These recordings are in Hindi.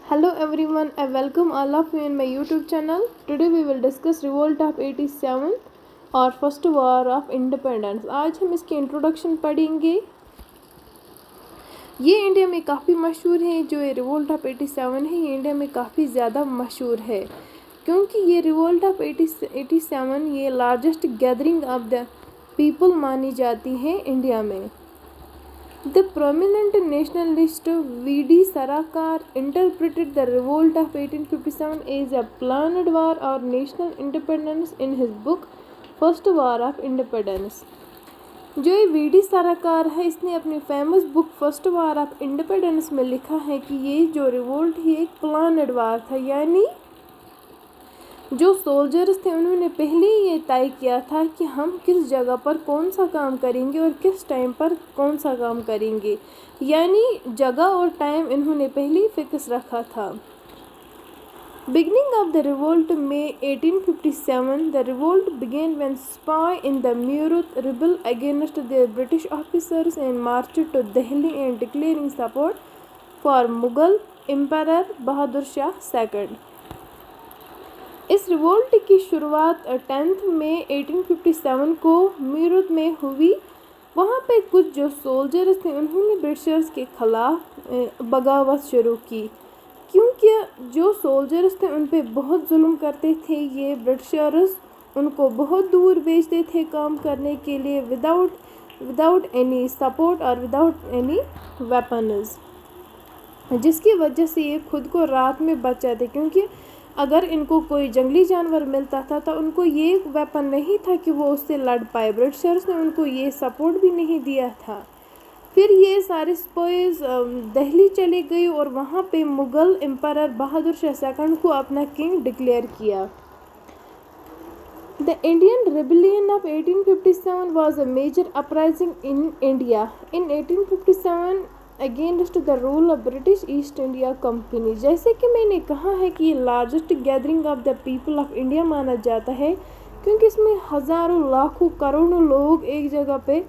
Hello everyone, I welcome all of you in my YouTube channel. Today we will discuss Revolt of 87 और फर्स्ट वॉर ऑफ इंडिपेंडेंस। आज हम इसकी इंट्रोडक्शन पढ़ेंगे। ये इंडिया में काफ़ी मशहूर है। जो ये रिवोल्ट ऑफ 87 है, ये इंडिया में काफ़ी ज़्यादा मशहूर है क्योंकि ये रिवोल्ट ऑफ 87 ये largest gathering of the people मानी जाती है इंडिया में। The prominent nationalist V.D. Savarkar interpreted the revolt of 1857 as a planned war or national independence in his book First War of Independence। जो ये V.D. सावरकर है, इसने अपनी famous book first war of independence में लिखा है कि ये जो रिवोल्ट है एक प्लानड वार था, यानी जो सोल्जर्स थे उन्होंने पहले ही ये तय किया था कि हम किस जगह पर कौन सा काम करेंगे और किस टाइम पर कौन सा काम करेंगे, यानी जगह और टाइम इन्होंने पहले ही फिक्स रखा था। बिगनिंग ऑफ द रिवोल्ट में 1857 the revolt began when sepoys in the Meerut rebel against the British officers and marched to Delhi and declaring support for Mughal emperor Bahadur Shah second. इस रिवोल्ट की शुरुआत 10 मई 1857 को मीरत में हुई। वहाँ पे कुछ जो सोल्जर्स थे उन्होंने ब्रिटिशर्स के खिलाफ बगावत शुरू की, क्योंकि जो सोल्जर्स थे उन पे बहुत जुल्म करते थे। ये ब्रिटिशर्स उनको बहुत दूर भेजते थे काम करने के लिए विदाउट एनी सपोर्ट और विदाउट एनी वेपन्स, जिसकी वजह से ये खुद को रात में बच जाते, क्योंकि अगर इनको कोई जंगली जानवर मिलता था तो उनको ये वेपन नहीं था कि वो उससे लड़ पाए। ब्रिटिशर्स ने उनको ये सपोर्ट भी नहीं दिया था। फिर ये सारे स्पाइज दिल्ली चले गए और वहाँ पे मुगल एम्परर बहादुर शाह सेकंड को अपना किंग डिक्लेयर किया। The Indian Rebellion of 1857 was a major uprising in India. In 1857 against the rule of British east India company. जैसे कि मैंने कहा है कि ये largest gathering of the people of India माना जाता है, क्योंकि इसमें हज़ारों लाखों करोड़ों लोग एक जगह पे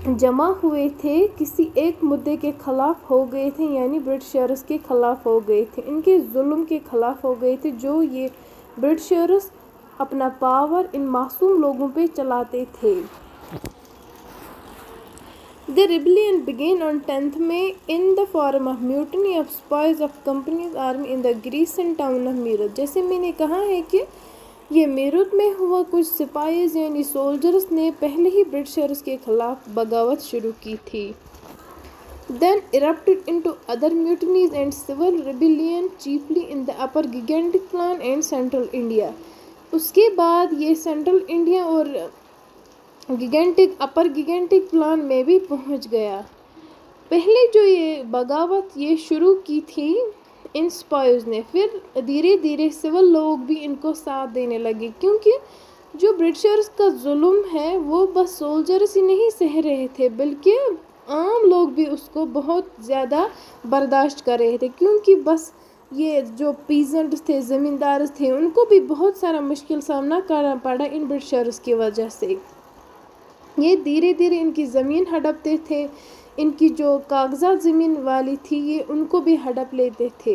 जमा हुए थे, किसी एक मुद्दे के ख़िलाफ़ हो गए थे, यानी ब्रिटिशर्स के ख़िलाफ़ हो गए थे, इनके जुल्म के ख़िलाफ़ हो गए थे, जो ये ब्रिटिशर्स अपना पावर इन मासूम लोगों पे चलाते थे। The rebellion began on 10th May in the form of mutiny of spies of company's army in the Grecian town of Meerut. जैसे मैंने कहा है कि ये मीरत में हुआ, कुछ सिपाहीज यानी सोल्जर्स ने पहले ही ब्रिटिशर्स के खिलाफ बगावत शुरू की थी। Then erupted into other mutinies and civil rebellion chiefly in the upper Gangetic Plain and central India। उसके बाद ये सेंट्रल इंडिया और अपर गिगेंटिक प्लान में भी पहुंच गया। पहले जो ये बगावत ये शुरू की थी इन स्पाइज ने, फिर धीरे धीरे सिविल लोग भी इनको साथ देने लगे, क्योंकि जो ब्रिटिशर्स का जुल्म है वो बस सोल्जर्स ही नहीं सह रहे थे, बल्कि आम लोग भी उसको बहुत ज़्यादा बर्दाश्त कर रहे थे, क्योंकि बस ये जो पीजेंट्स थे, ज़मींदार थे, उनको भी बहुत सारा मुश्किल सामना करना पड़ा इन ब्रिटिशर्स की वजह से। ये धीरे धीरे इनकी ज़मीन हड़पते थे, इनकी जो कागजात ज़मीन वाली थी ये उनको भी हड़प लेते थे।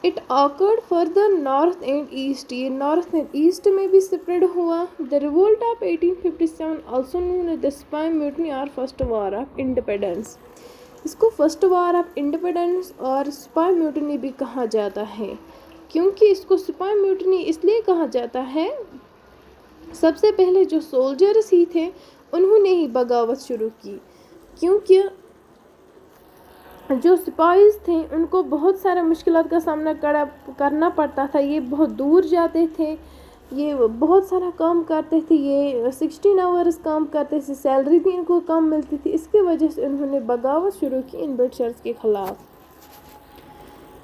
It occurred further north and east, ये नॉर्थ एंड ईस्ट में भी स्प्रेड हुआ। The revolt of 1857 also known as the sepoy mutiny और फर्स्ट वॉर ऑफ इंडिपेंडेंस। इसको फर्स्ट वॉर ऑफ इंडिपेंडेंस और स्पाई म्यूटनी भी कहा जाता है। क्योंकि इसको स्पाई म्यूटनी इसलिए कहा जाता है, सबसे पहले जो सोल्जर्स ही थे उन्होंने ही बगावत शुरू की, क्योंकि जो सिपाहीज थे उनको बहुत सारे मुश्किलात का सामना करना पड़ता था। ये बहुत दूर जाते थे, ये बहुत सारा काम करते थे, ये 16 आवर्स काम करते थे, सैलरी भी इनको कम मिलती थी। इसकी वजह से उन्होंने बगावत शुरू की इन ब्रिटिशर्स के खिलाफ।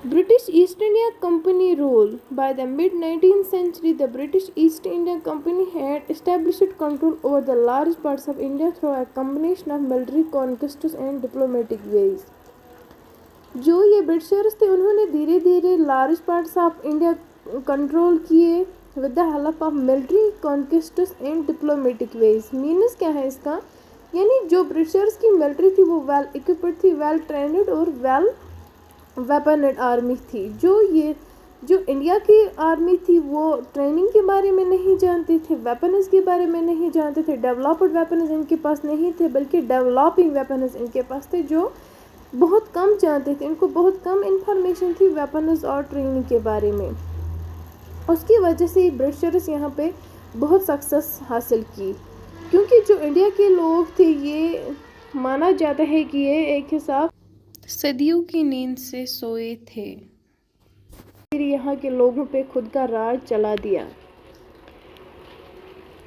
British East India Company rule. By the mid-19th century, the British East India Company had established control over the large parts of India through a combination of military conquests and diplomatic ways. जो ये ब्रिटिशर्स थे उन्होंने धीरे धीरे large parts of India control किए with the help of military conquests and diplomatic ways. Means क्या है इसका, यानी जो ब्रिटिशर्स की मिलिट्री थी वो वेल इक्विप्ड थी, वेल ट्रेंड और वेल वेपनेड आर्मी थी। जो इंडिया की आर्मी थी वो ट्रेनिंग के बारे में नहीं जानती थे, वेपन्स के बारे में नहीं जानते थे, डेवलप्ड वेपन्स इनके पास नहीं थे, बल्कि डेवलपिंग वेपन्स इनके पास थे जो बहुत कम जानते थे। इनको बहुत कम इंफॉर्मेशन थी वेपन्स और ट्रेनिंग के बारे में। उसकी वजह से ब्रिटिशर्स यहाँ पे बहुत सक्सेस हासिल की, क्योंकि जो इंडिया के लोग थे ये माना जाता है कि ये एक हिसाब सदियों की नींद से सोए थे, फिर यहाँ के लोगों पे खुद का राज चला दिया।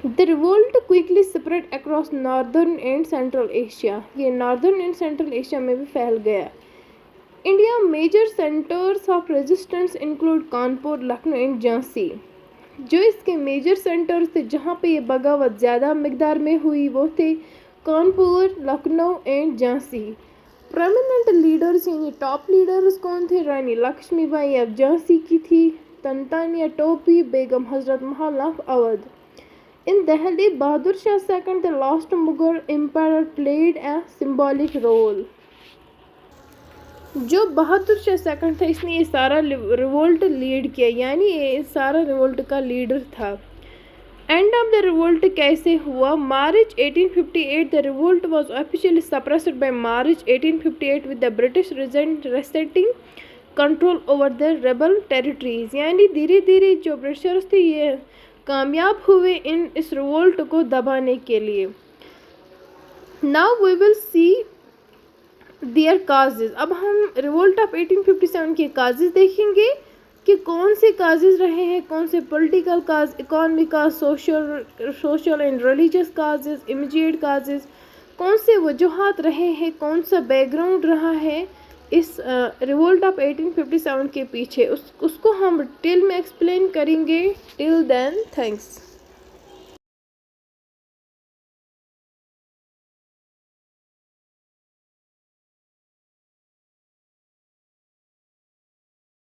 The revolt quickly spread across northern and central Asia। ये नॉर्दर्न एंड सेंट्रल एशिया में भी फैल गया। India major centres of resistance include Kanpur, Lucknow and Jhansi. जो इसके मेजर सेंटर्स थे जहाँ पे ये बगावत ज़्यादा मकदार में हुई वो थे Kanpur, Lucknow and Jhansi. Prominent leaders यानी टॉप लीडर्स कौन थे? रानी लक्ष्मीबाई अब झांसी की थी, तंतानिया टोपी, Begum Hazrat Mahal of Awadh. In Delhi, Bahadur Shah II, the last Mughal emperor, played a symbolic role। जो बहादुर शाह सेकंड था इसने ये सारा रिवोल्ट लीड किया, यानी ये सारा रिवोल्ट का लीडर था। एंड ऑफ द रिवोल्ट कैसे हुआ? March 1858 the revolt was officially suppressed by March 1858 with the British restating control over the rebel territories. यानी धीरे धीरे जो ब्रिटिशर्स थे ये कामयाब हुए इस रिवोल्ट को दबाने के लिए। Now we will see their causes. अब हम रिवोल्ट ऑफ 1857 के काजेज देखेंगे कि कौन से काजेज रहे हैं, कौन से political cause, economic cause, social and religious causes, immediate causes, कौन से वजूहात रहे हैं, कौन सा बैकग्राउंड रहा है इस रिवोल्ट ऑफ 1857 के पीछे, उसको हम डिटेल में एक्सप्लेन करेंगे। Till then thanks.